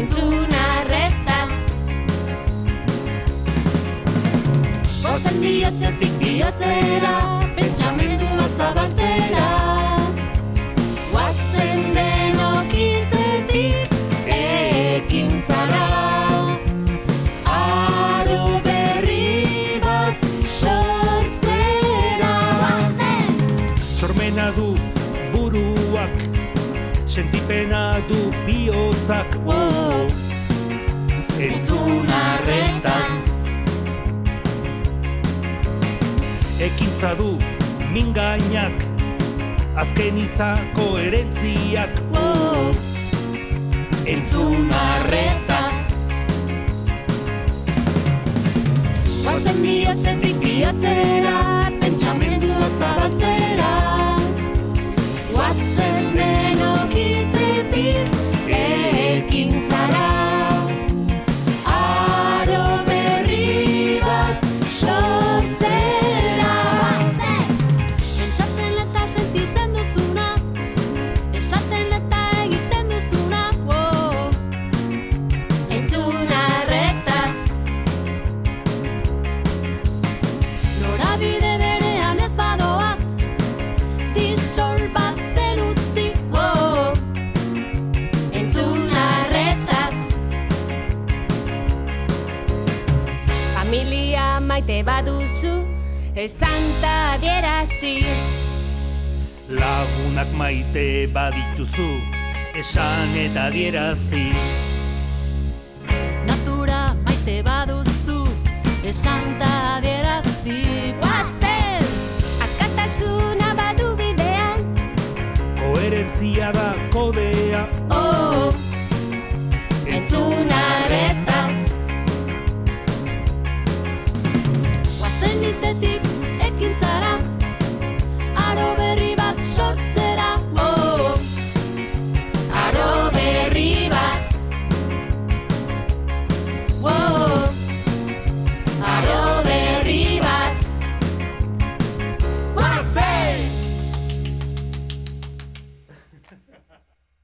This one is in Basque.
entzun arretaz. Goazen bihotzetik bihotzera, pentsamendua zabaltzera. Goazen denok hitzetik ekintzara. Aro berri bat sortzera. Sormena du buruak, sentipena du bihotzak. Entzun arretaz. Ekintza du mingainak, azken hitza koherentziak. Entzun arretaz. Goazen bihotzetik bihotzera, pentsamendua zabaltzera. Goazen denok hitzetik ekintzara. Aro berri bat sortzera. Pentsatzen eta sentitzen duzuna, esaten eta egiten duzuna. Entzun arretaz. Norabide berean ez badoaz, disolbatzen utzi. Entzun arretaz. Familia maite baduzu, esan ta adierazi. Lagunak maite badituzu, esan eta adierazi. Natura maite baduzu, esan ta adierazi. Goazen! Askatasuna badu bidean, Koherentzia da kodea.